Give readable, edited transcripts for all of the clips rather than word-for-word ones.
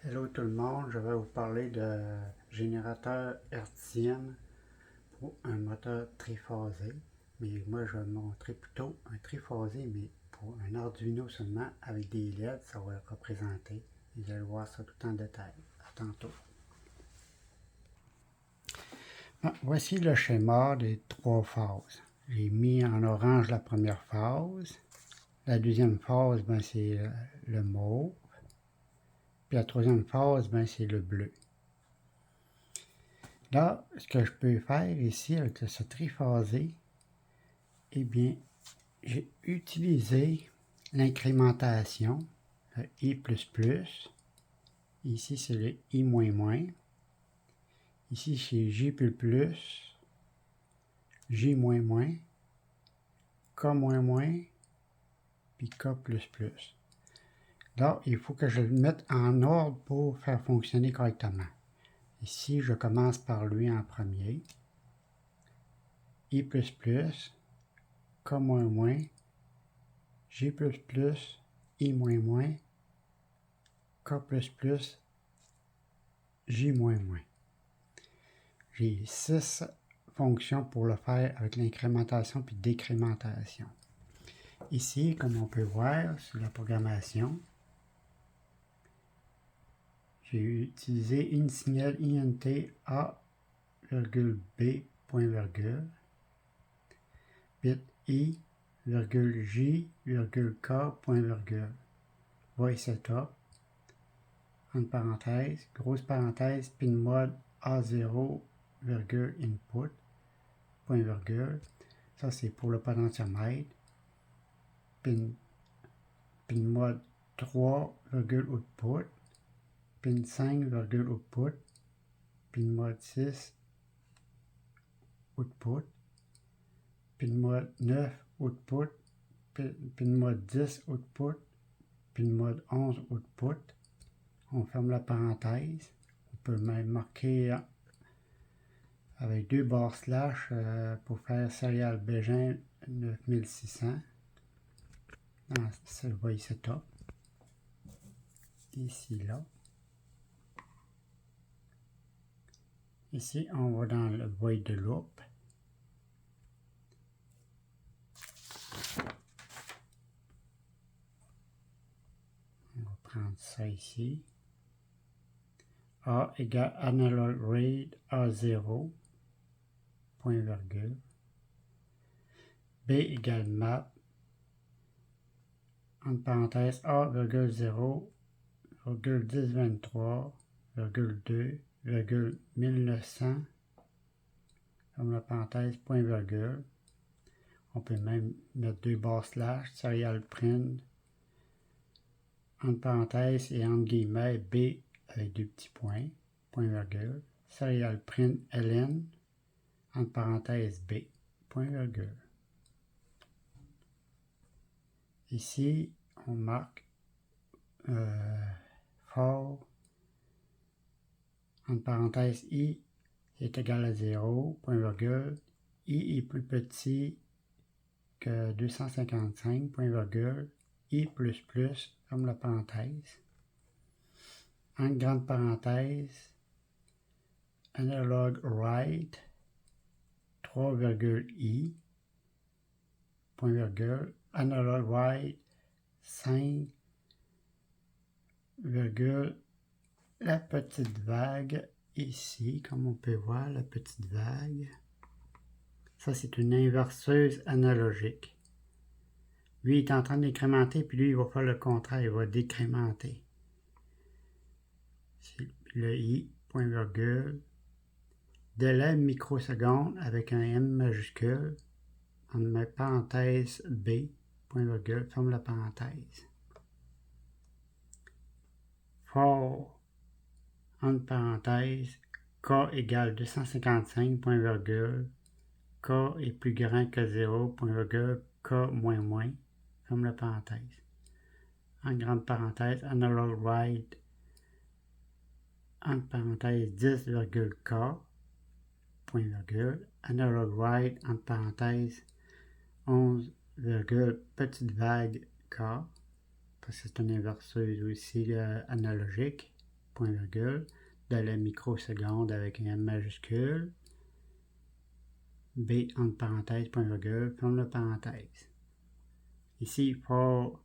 Hello tout le monde, je vais vous parler de générateur hertzien pour un moteur triphasé. Mais moi je vais montrer plutôt un triphasé, mais pour un Arduino seulement avec des LED, ça va être représenté. Vous allez voir ça tout en détail. À tantôt. Voici le schéma des trois phases. J'ai mis en orange la première phase. La deuxième phase, c'est le mauve. Puis la troisième phase, c'est le bleu. Là, ce que je peux faire ici avec ce triphasé, eh bien, j'ai utilisé l'incrémentation, le I++. Ici, c'est le I-. Ici, c'est J++, J-, K-, puis K++. Là, il faut que je le mette en ordre pour faire fonctionner correctement. Ici, je commence par lui en premier. I++, K-, J++, I-, K++, J-. J'ai 6 fonctions pour le faire avec l'incrémentation puis décrémentation. Ici, comme on peut voir sur la programmation, j'ai utilisé une signal INT A,B, point virgule, bit I, J, K, point virgule. Voice setup, entre parenthèses, grosse parenthèse, pin mode A0, input, point virgule. Ça, c'est pour le potentiomètre. Pin mode 3, output. Pin 5, output. Pin mode 6, output. Pin mode 9, output. Pin mode 10, output. Pin mode 11, output. On ferme la parenthèse. On peut même marquer avec 2 barres slash pour faire serial Bégin 9600 dans ce voice setup. Ici, là. Ici, on va dans le void de loop. On va prendre ça ici. A égale analog rate A0, point virgule. B égale map, entre parenthèses A,0, 1023, 2, 1900, comme la parenthèse, point virgule. On peut même mettre 2 barres slash, serial print, entre parenthèses et entre guillemets B avec 2 petits points, point virgule, serial print ln, entre parenthèses B, point virgule. Ici, on marque for, entre parenthèses I est égal à 0, point virgule, I est plus petit que 255, point virgule, I++, comme la parenthèse. En grande parenthèse, analog write, 3,I, point virgule, analog write, 5, virgule, la petite vague ici, comme on peut voir, la petite vague. Ça, c'est une inverseuse analogique. Lui, il est en train d'incrémenter, puis lui, il va faire le contraire, il va décrémenter. C'est le I, point virgule, délai microseconde avec un M majuscule, en parenthèse B, point virgule, ferme la parenthèse. For, entre parenthèses, K égale 255, point virgule, K est plus grand que 0, point virgule, K moins, ferme la parenthèse. En grande parenthèse, analog write, entre parenthèses 10,K, point virgule, analog write, entre parenthèses 11, petite vague K, parce que c'est une inverseuse aussi analogique, point virgule, délai microseconde avec un M majuscule, B entre parenthèses, point virgule, ferme la parenthèse. Ici, for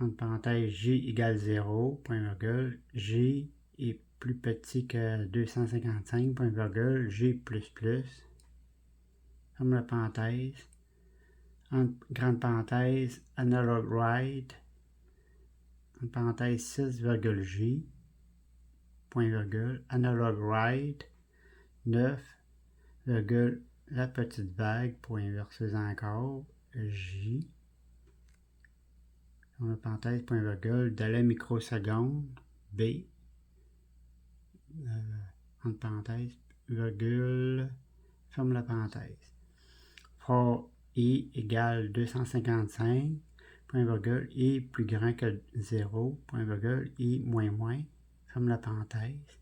entre parenthèses, J égale 0, point virgule, J est plus petit que 255, point virgule, J++, ferme la parenthèse, entre grande parenthèse, analog write, entre parenthèse 6,J, point virgule, analog write, 9, virgule, la petite vague, pour inverser encore, J, ferme la parenthèse, point virgule, délai microseconde, B, entre parenthèses, virgule, ferme la parenthèse. For I égale 255, point virgule, I plus grand que 0, point virgule, I moins moins, ferme la parenthèse.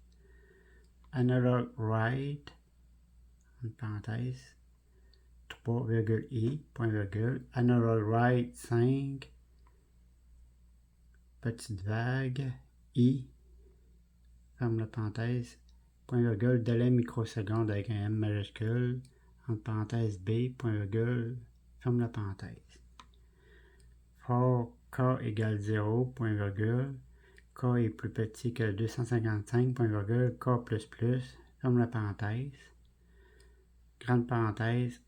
Analog write, entre parenthèses, 3,I, point virgule, analog write 5, petite vague, I, ferme la parenthèse, point virgule, délai microseconde avec un M majuscule, entre parenthèses B, point virgule, ferme la parenthèse. For K égale 0, point virgule, K est plus petit que 255, point virgule, K++, ferme la parenthèse. Grande parenthèse,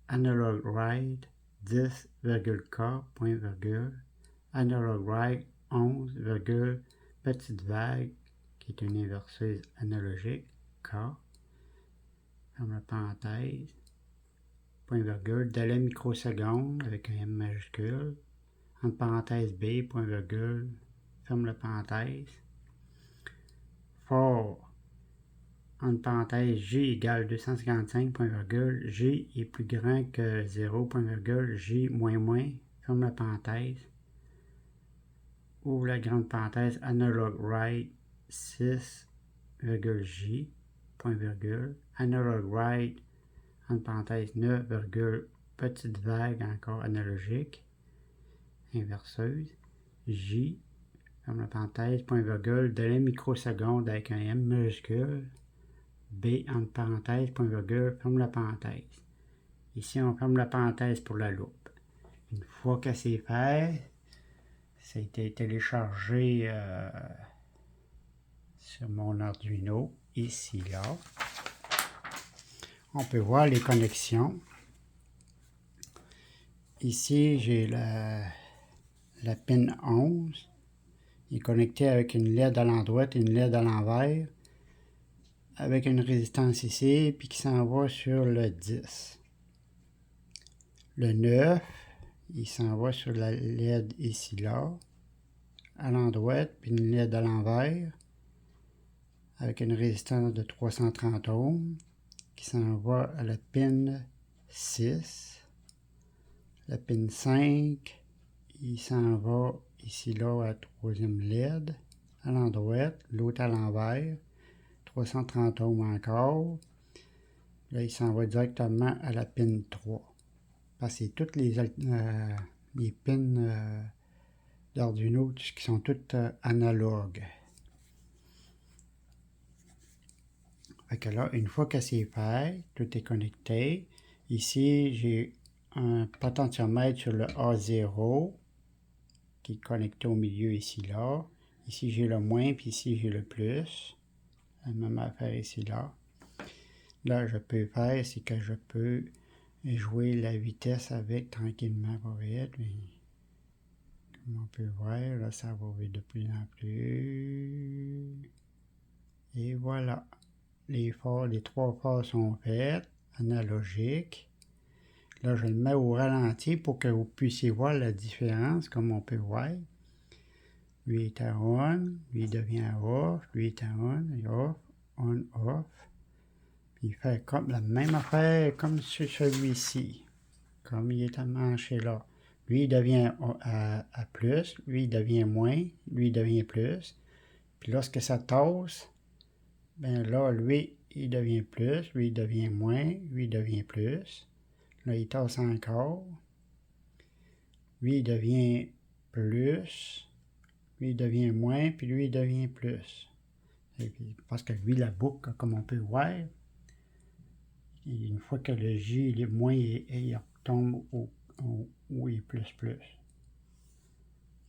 analog write 10,K, point virgule, analog write 11, virgule, petite vague, qui est une inverseuse analogique, K, ferme la parenthèse, point virgule, délai microseconde avec un M majuscule, entre parenthèses B, point virgule, ferme la parenthèse, for, entre parenthèses, J égale 255, point virgule, J est plus grand que 0, point virgule, J moins moins, ferme la parenthèse, ouvre la grande parenthèse, analog write 6,J, point virgule, analog write, entre parenthèses, 9, virgule, petite vague encore analogique, inverseuse, J, ferme la parenthèse, point virgule, délai microseconde avec un M majuscule, B entre parenthèses, point virgule, ferme la parenthèse. Ici, on ferme la parenthèse pour la loupe. Une fois que c'est fait, ça a été téléchargé sur mon Arduino, ici, là. On peut voir les connexions. Ici, j'ai la pin 11. Il est connecté avec une LED à l'endroit et une LED à l'envers, avec une résistance ici, puis qui s'en va sur le 10. Le 9, il s'en va sur la LED ici, là, à l'endroit, puis une LED à l'envers, avec une résistance de 330 ohms, qui s'en va à la pin 6. La pin 5, il s'en va ici, là, à la troisième LED, à l'endroit, l'autre à l'envers, 330 ohms encore. Là, il s'en va directement à la pin 3. Parce que c'est toutes les pins d'Arduino qui sont toutes analogues. Fait que là, une fois que c'est fait, tout est connecté. Ici, j'ai un potentiomètre sur le A0 qui est connecté au milieu ici, là. Ici, j'ai le moins, puis ici, j'ai le plus. La même affaire ici, là. Là, je peux faire, c'est que je peux jouer la vitesse avec tranquillement, pas vite. Mais comme on peut voir, là, ça va vite de plus en plus. Et voilà. Les trois phases sont faites, analogiques. Là, je le mets au ralenti pour que vous puissiez voir la différence, comme on peut voir. Lui est à on, lui devient off, lui est à on, off. Puis il fait comme la même affaire comme sur celui-ci. Comme il est amanché là. Lui, il devient à plus, lui, il devient moins, lui, il devient plus. Puis lorsque ça tasse, ben là, lui, il devient plus, lui, il devient moins, lui, il devient plus. Là, il tasse encore. Lui, il devient plus. Lui, il devient moins, puis lui, il devient plus. Et puis, parce que lui, la boucle, comme on peut voir, une fois que le J il est moins, il retombe où il est plus.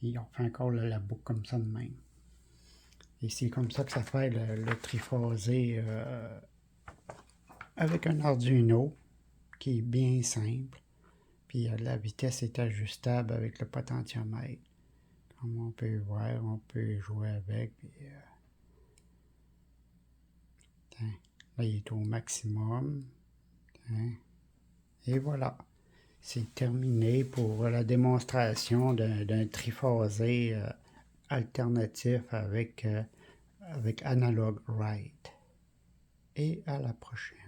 Et on fait encore la boucle comme ça de même. Et c'est comme ça que ça fait le triphasé avec un Arduino qui est bien simple. Puis la vitesse est ajustable avec le potentiomètre. Comme on peut voir, on peut jouer avec. Puis, là, il est au maximum. Et voilà. C'est terminé pour la démonstration d'un triphasé alternatif avec Analog Write. Et à la prochaine.